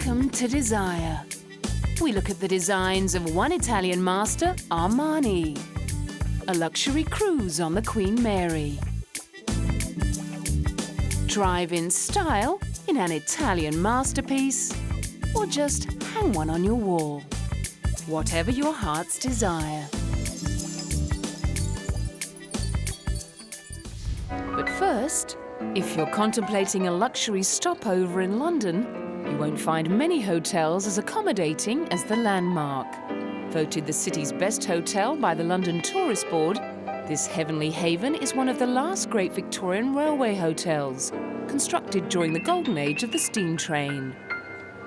Welcome to Desire. We look at the designs of one Italian master, Armani, a luxury cruise on the Queen Mary, drive in style in an Italian masterpiece, or just hang one on your wall. Whatever your heart's desire. But first, if you're contemplating a luxury stopover in London, you won't find many hotels as accommodating as the Landmark. Voted the city's best hotel by the London Tourist Board, this heavenly haven is one of the last great Victorian railway hotels, constructed during the golden age of the steam train.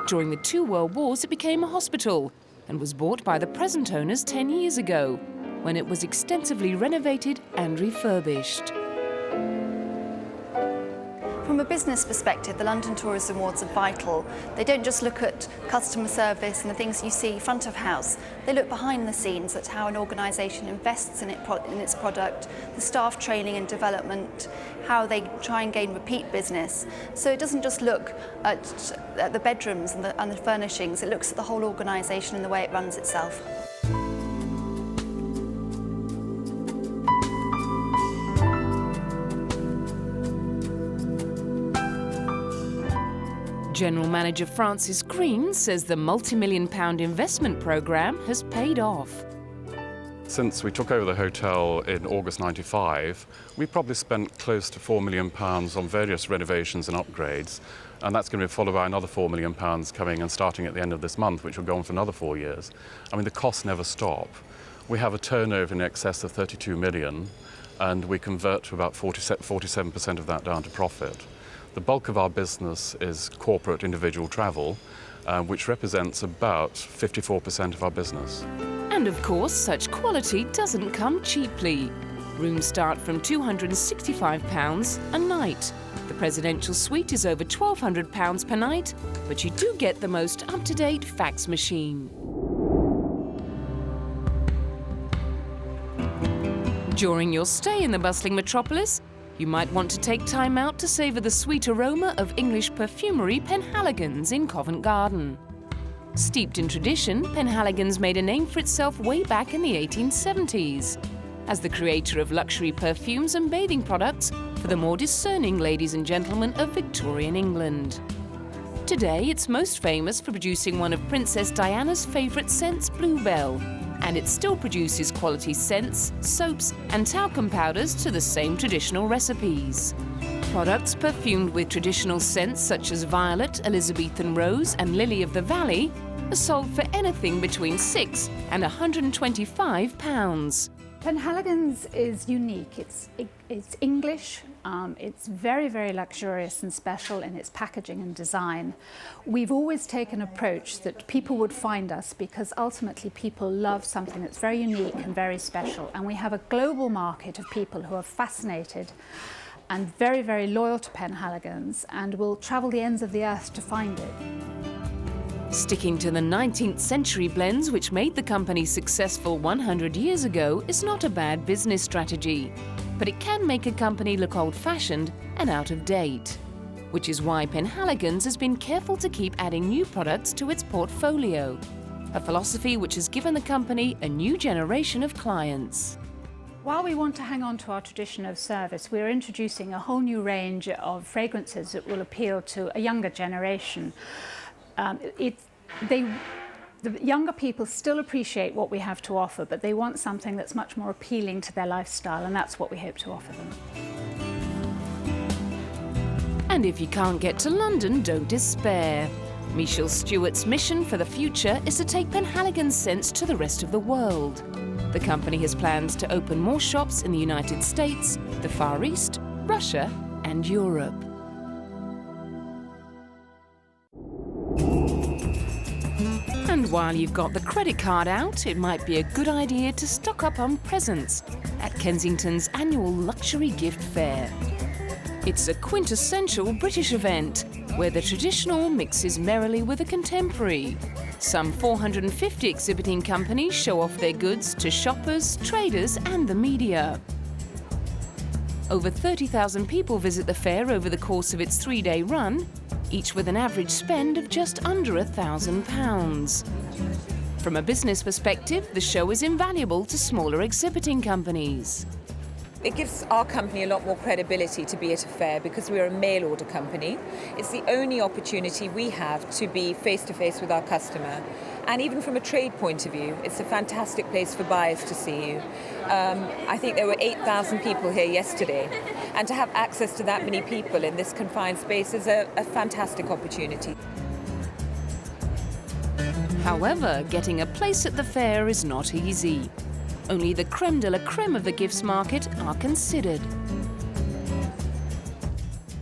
During the two world wars, it became a hospital and was bought by the present owners 10 years ago, when it was extensively renovated and refurbished. From a business perspective, the London Tourism Awards are vital. They don't just look at customer service and the things you see front of house. They look behind the scenes at how an organisation invests in its product, the staff training and development, how they try and gain repeat business. So it doesn't just look at the bedrooms and the furnishings, it looks at the whole organisation and the way it runs itself. General Manager Francis Green says the multi-million-pound investment programme has paid off. Since we took over the hotel in August '95, we probably spent close to £4 million on various renovations and upgrades, and that's going to be followed by another £4 million coming and starting at the end of this month, which will go on for another 4 years. I mean, the costs never stop. We have a turnover in excess of 32 million, and we convert to about 47% of that down to profit. The bulk of our business is corporate individual travel, which represents about 54% of our business. And of course, such quality doesn't come cheaply. Rooms start from £265 a night. The presidential suite is over £1,200 per night, but you do get the most up-to-date fax machine. During your stay in the bustling metropolis, you might want to take time out to savour the sweet aroma of English perfumery Penhaligon's in Covent Garden. Steeped in tradition, Penhaligon's made a name for itself way back in the 1870s, as the creator of luxury perfumes and bathing products for the more discerning ladies and gentlemen of Victorian England. Today, it's most famous for producing one of Princess Diana's favourite scents, Bluebell, and it still produces quality scents, soaps and talcum powders to the same traditional recipes. Products perfumed with traditional scents such as violet, Elizabethan rose and lily of the valley are sold for anything between £6 and £125. Penhaligon's is unique. It's English. It's very, very luxurious and special in its packaging and design. We've always taken an approach that people would find us because ultimately people love something that's very unique and very special. And we have a global market of people who are fascinated and very, very loyal to Penhaligon's and will travel the ends of the earth to find it. Sticking to the 19th century blends which made the company successful 100 years ago is not a bad business strategy, but it can make a company look old-fashioned and out of date, which is why Penhaligon's has been careful to keep adding new products to its portfolio, a philosophy which has given the company a new generation of clients. While we want to hang on to our tradition of service, we're introducing a whole new range of fragrances that will appeal to a younger generation. The younger people still appreciate what we have to offer, but they want something that's much more appealing to their lifestyle, and that's what we hope to offer them. And if you can't get to London, don't despair. Michelle Stewart's mission for the future is to take Penhaligon's scents to the rest of the world. The company has plans to open more shops in the United States, the Far East, Russia and Europe. And while you've got the credit card out, it might be a good idea to stock up on presents at Kensington's annual luxury gift fair. It's a quintessential British event where the traditional mixes merrily with the contemporary. Some 450 exhibiting companies show off their goods to shoppers, traders and the media. Over 30,000 people visit the fair over the course of its 3-day run, each with an average spend of just under £1,000. From a business perspective, the show is invaluable to smaller exhibiting companies. It gives our company a lot more credibility to be at a fair because we're a mail order company. It's the only opportunity we have to be face-to-face with our customer. And even from a trade point of view, it's a fantastic place for buyers to see you. I think there were 8,000 people here yesterday. And to have access to that many people in this confined space is a fantastic opportunity. However, getting a place at the fair is not easy. Only the creme de la creme of the gifts market are considered.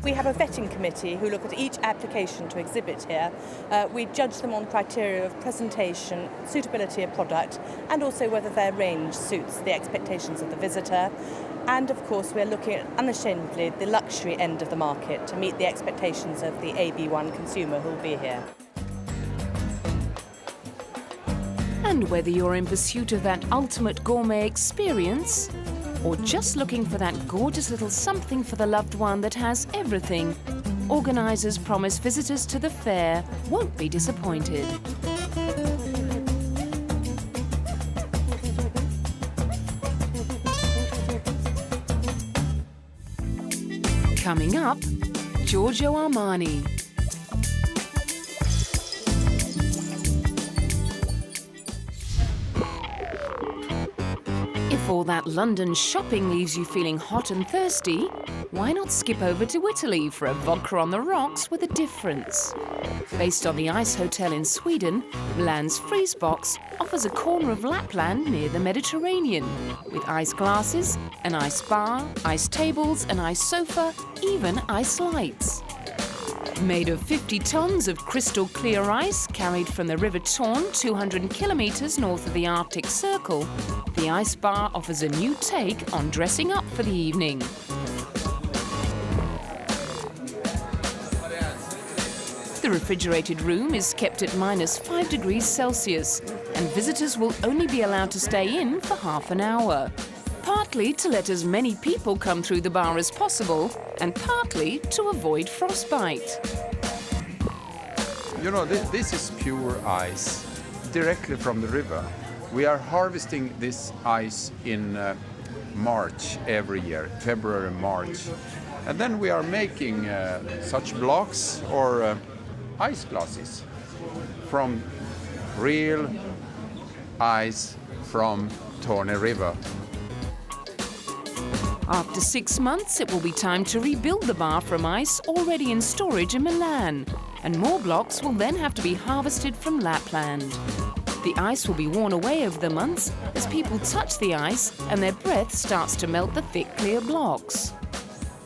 We have a vetting committee who look at each application to exhibit here. We judge them on criteria of presentation, suitability of product, and also whether their range suits the expectations of the visitor. And of course, we're looking at unashamedly the luxury end of the market to meet the expectations of the AB1 consumer who will be here. And whether you're in pursuit of that ultimate gourmet experience, or just looking for that gorgeous little something for the loved one that has everything, organisers promise visitors to the fair won't be disappointed. Coming up, Giorgio Armani. If all that London shopping leaves you feeling hot and thirsty, why not skip over to Italy for a vodka on the rocks with a difference? Based on the Ice Hotel in Sweden, Milan's Freeze Box offers a corner of Lapland near the Mediterranean, with ice glasses, an ice bar, ice tables, an ice sofa, even ice lights. Made of 50 tons of crystal clear ice carried from the River Torn 200 kilometres north of the Arctic Circle, the ice bar offers a new take on dressing up for the evening. The refrigerated room is kept at -5 degrees Celsius, and visitors will only be allowed to stay in for half an hour. Partly to let as many people come through the bar as possible, and partly to avoid frostbite. You know, this is pure ice, directly from the river. We are harvesting this ice in March every year, February, March. And then we are making such blocks or ice glasses from real ice from Torne River. After 6 months, it will be time to rebuild the bar from ice already in storage in Milan, and more blocks will then have to be harvested from Lapland. The ice will be worn away over the months as people touch the ice and their breath starts to melt the thick, clear blocks.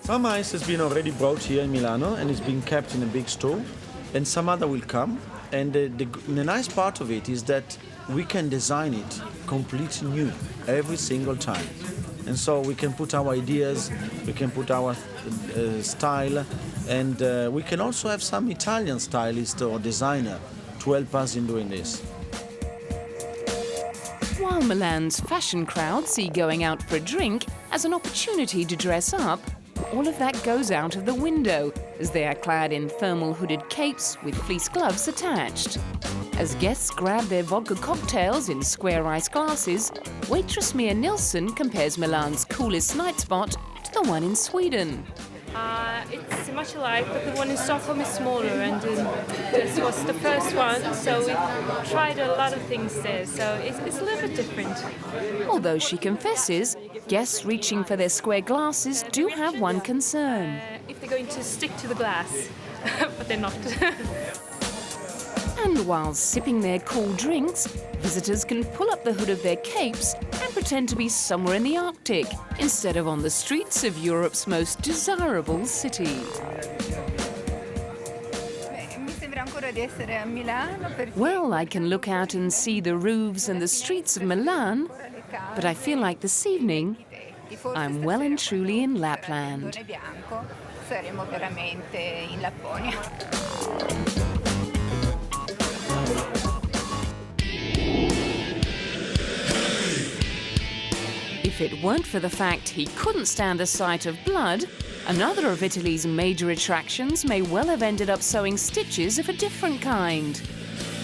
Some ice has been already brought here in Milano and is being kept in a big store, and some other will come. And the nice part of it is that we can design it completely new every single time. And so we can put our ideas, we can put our style, and we can also have some Italian stylist or designer to help us in doing this. While Milan's fashion crowd see going out for a drink as an opportunity to dress up, all of that goes out of the window as they are clad in thermal hooded capes with fleece gloves attached. As guests grab their vodka cocktails in square ice glasses, waitress Mia Nilsson compares Milan's coolest night spot to the one in Sweden. It's much alike, but the one in Stockholm is smaller, and this was the first one, so we tried a lot of things there, so it's a little bit different. Although she confesses, guests reaching for their square glasses do have one concern. If they're going to stick to the glass, but they're not. And while sipping their cool drinks, visitors can pull up the hood of their capes and pretend to be somewhere in the Arctic instead of on the streets of Europe's most desirable city. Well, I can look out and see the roofs and the streets of Milan, but I feel like this evening I'm well and truly in Lapland. If If it weren't for the fact he couldn't stand the sight of blood, another of Italy's major attractions may well have ended up sewing stitches of a different kind.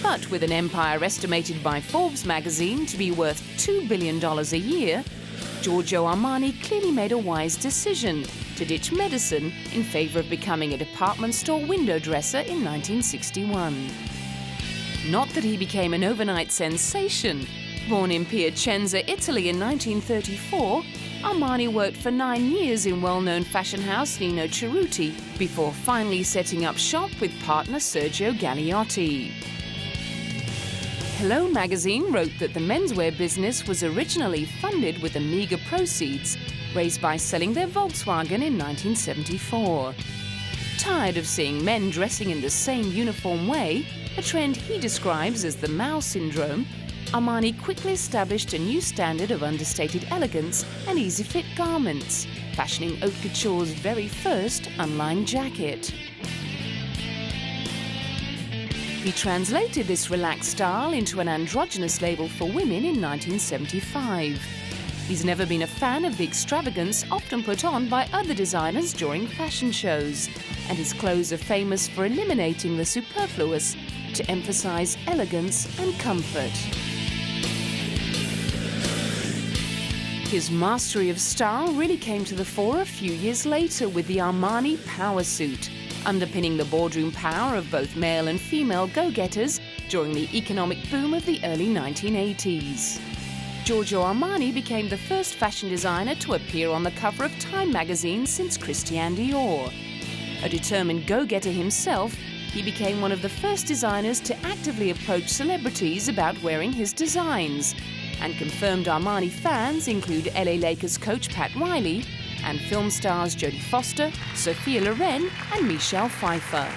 But with an empire estimated by Forbes magazine to be worth $2 billion a year, Giorgio Armani clearly made a wise decision to ditch medicine in favour of becoming a department store window dresser in 1961. Not that he became an overnight sensation. Born in Piacenza, Italy in 1934, Armani worked for 9 years in well-known fashion house Nino Cerruti before finally setting up shop with partner Sergio Gagliotti. Hello magazine wrote that the menswear business was originally funded with the meagre proceeds raised by selling their Volkswagen in 1974. Tired of seeing men dressing in the same uniform way, a trend he describes as the Mao syndrome, Armani quickly established a new standard of understated elegance and easy-fit garments, fashioning haute couture's very first unlined jacket. He translated this relaxed style into an androgynous label for women in 1975. He's never been a fan of the extravagance often put on by other designers during fashion shows, and his clothes are famous for eliminating the superfluous to emphasize elegance and comfort. His mastery of style really came to the fore a few years later with the Armani Power Suit, underpinning the boardroom power of both male and female go-getters during the economic boom of the early 1980s. Giorgio Armani became the first fashion designer to appear on the cover of Time magazine since Christian Dior. A determined go-getter himself, he became one of the first designers to actively approach celebrities about wearing his designs, and confirmed Armani fans include LA Lakers coach Pat Riley and film stars Jodie Foster, Sophia Loren and Michelle Pfeiffer.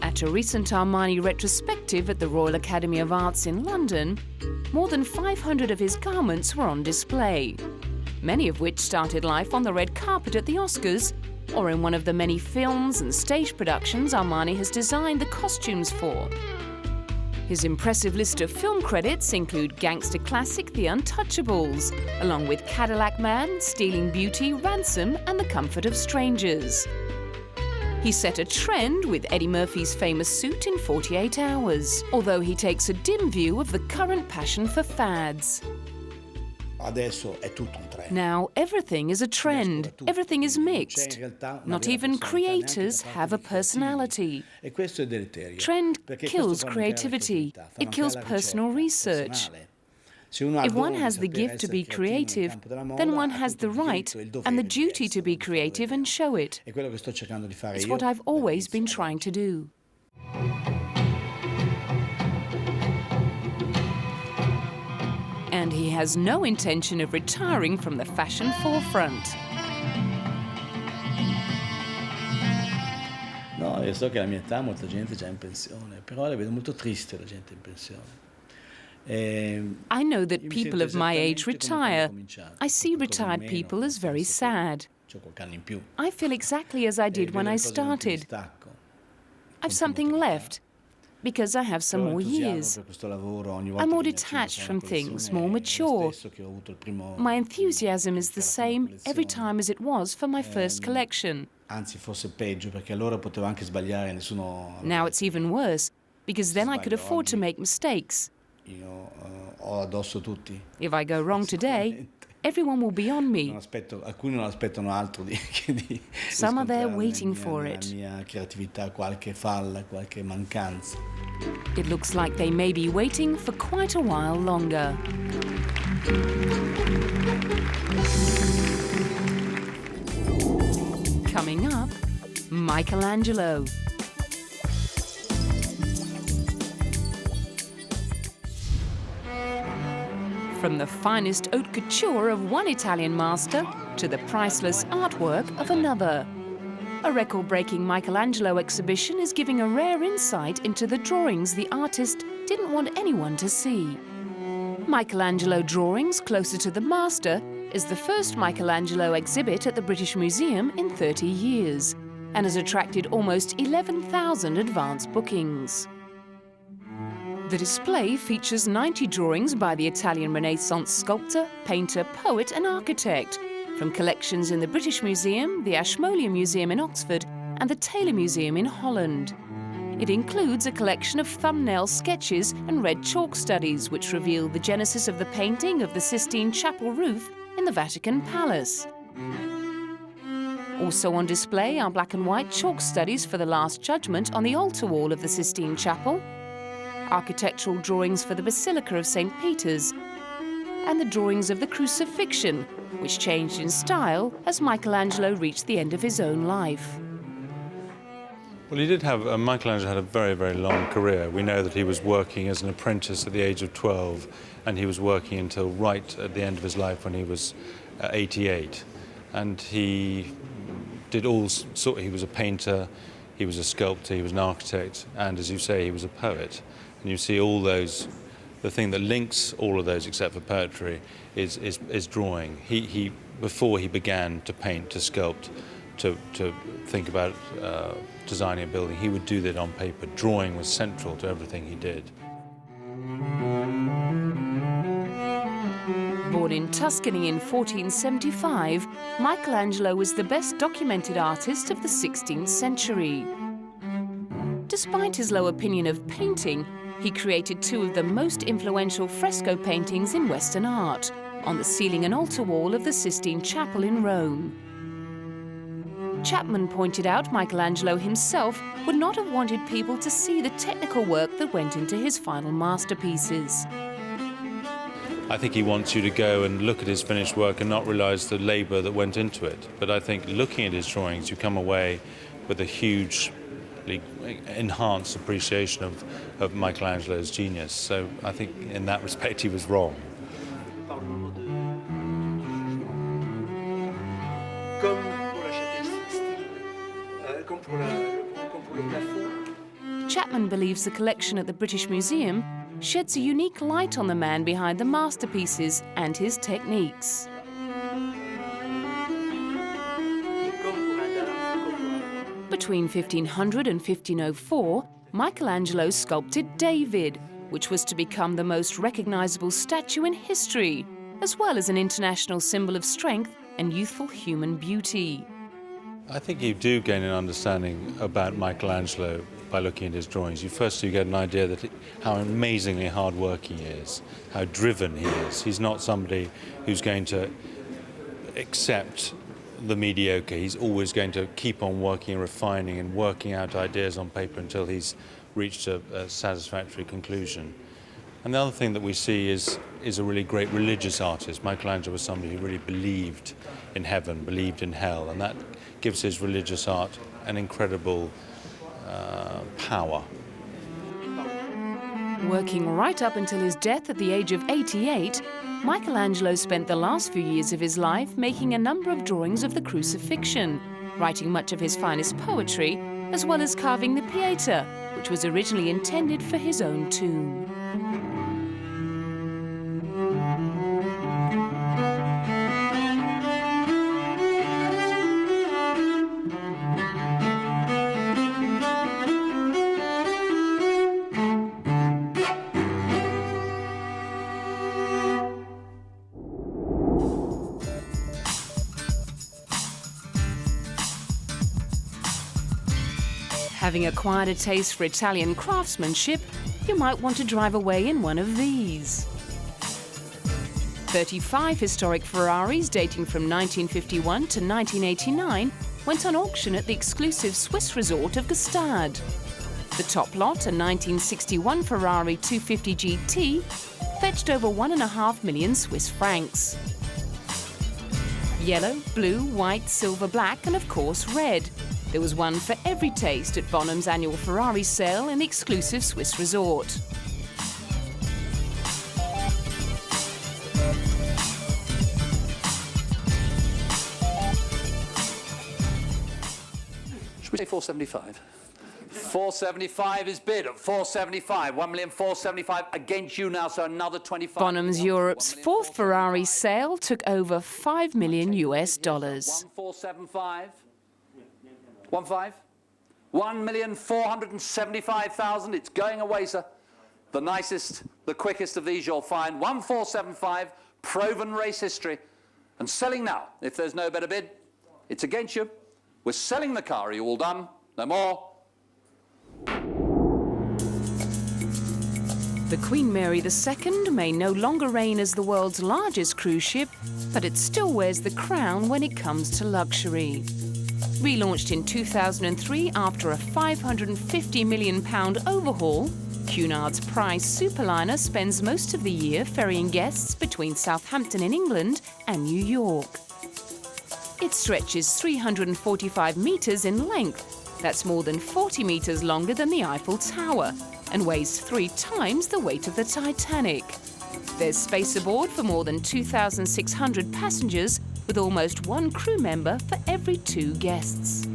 At a recent Armani retrospective at the Royal Academy of Arts in London, more than 500 of his garments were on display, many of which started life on the red carpet at the Oscars or in one of the many films and stage productions Armani has designed the costumes for. His impressive list of film credits include gangster classic The Untouchables, along with Cadillac Man, Stealing Beauty, Ransom and The Comfort of Strangers. He set a trend with Eddie Murphy's famous suit in 48 Hours, although he takes a dim view of the current passion for fads. Now everything is a trend, everything is mixed. Not even creators have a personality. Trend kills creativity, it kills personal research. If one has the gift to be creative, then one has the right and the duty to be creative and show it. It's what I've always been trying to do. And he has no intention of retiring from the fashion forefront. No, io so che alla mia età molta gente è già in pensione, però la vedo molto triste la gente in pensione. I know that people of my age retire. I see retired people as very sad. I feel exactly as I did when I started. I've something left, because I have some more years. I'm more detached from things, more mature. My enthusiasm is the same every time as it was for my first collection. Now it's even worse, because then I could afford to make mistakes. If I go wrong today, everyone will be on me. Some are there waiting for it. It looks like they may be waiting for quite a while longer. Coming up, Michelangelo. From the finest haute couture of one Italian master to the priceless artwork of another. A record-breaking Michelangelo exhibition is giving a rare insight into the drawings the artist didn't want anyone to see. Michelangelo drawings closer to the master is the first Michelangelo exhibit at the British Museum in 30 years and has attracted almost 11,000 advance bookings. The display features 90 drawings by the Italian Renaissance sculptor, painter, poet and architect from collections in the British Museum, the Ashmolean Museum in Oxford and the Taylor Museum in Holland. It includes a collection of thumbnail sketches and red chalk studies which reveal the genesis of the painting of the Sistine Chapel roof in the Vatican Palace. Also on display are black and white chalk studies for the Last Judgment on the altar wall of the Sistine Chapel, architectural drawings for the Basilica of St. Peter's, and the drawings of the Crucifixion, which changed in style as Michelangelo reached the end of his own life. Well, he did have, Michelangelo had a very, very long career. We know that he was working as an apprentice at the age of 12, and he was working until right at the end of his life when he was 88. And he did all sorts, he was a painter, he was a sculptor, he was an architect, and as you say, he was a poet. And you see all those, the thing that links all of those except for poetry is drawing. He before he began to paint, to sculpt, to think about designing a building, he would do that on paper. Drawing was central to everything he did. Born in Tuscany in 1475, Michelangelo was the best documented artist of the 16th century. Despite his low opinion of painting, he created two of the most influential fresco paintings in Western art, on the ceiling and altar wall of the Sistine Chapel in Rome. Chapman pointed out Michelangelo himself would not have wanted people to see the technical work that went into his final masterpieces. I think he wants you to go and look at his finished work and not realize the labor that went into it. But I think looking at his drawings, you come away with a hugely enhanced appreciation of Michelangelo's genius. So I think in that respect he was wrong. Chapman believes the collection at the British Museum sheds a unique light on the man behind the masterpieces and his techniques. Between 1500 and 1504, Michelangelo sculpted David, which was to become the most recognizable statue in history, as well as an international symbol of strength and youthful human beauty. I think you do gain an understanding about Michelangelo by looking at his drawings. You get an idea that how amazingly hard-working he is, how driven he is. He's not somebody who's going to accept the mediocre. He's always going to keep on working and refining and working out ideas on paper until he's reached a satisfactory conclusion. And the other thing that we see is a really great religious artist. Michelangelo was somebody who really believed in heaven, believed in hell, and that gives his religious art an incredible power. Working right up until his death at the age of 88, Michelangelo spent the last few years of his life making a number of drawings of the Crucifixion, writing much of his finest poetry, as well as carving the Pieta, which was originally intended for his own tomb. Having acquired a taste for Italian craftsmanship, you might want to drive away in one of these. 35 historic Ferraris dating from 1951 to 1989 went on auction at the exclusive Swiss resort of Gstaad. The top lot, a 1961 Ferrari 250 GT, fetched over 1.5 million Swiss francs. Yellow, blue, white, silver, black, and of course red. There was one for every taste at Bonham's annual Ferrari sale in the exclusive Swiss resort. Should we say 475? 475 is bid at 475. 1,475,000 against you now, so another 25. Bonham's Europe's fourth Ferrari sale took over $5 million. 1475. 1,475,000. It's going away, sir. The nicest, the quickest of these you'll find. 1475, proven race history. And selling now. If there's no better bid, it's against you. We're selling the car. Are you all done? No more? The Queen Mary II may no longer reign as the world's largest cruise ship, but it still wears the crown when it comes to luxury. Relaunched in 2003 after a £550 million overhaul, Cunard's prize superliner spends most of the year ferrying guests between Southampton in England and New York. It stretches 345 metres in length. That's more than 40 metres longer than the Eiffel Tower and weighs 3 times the weight of the Titanic. There's space aboard for more than 2,600 passengers, with almost 1 crew member for every 2 guests.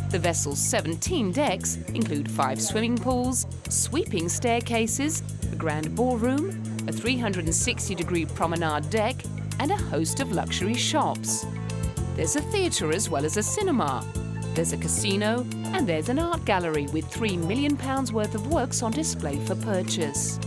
The vessel's 17 decks include 5 swimming pools, sweeping staircases, a grand ballroom, a 360-degree promenade deck, and a host of luxury shops. There's a theatre as well as a cinema. There's a casino, and there's an art gallery with £3 million worth of works on display for purchase.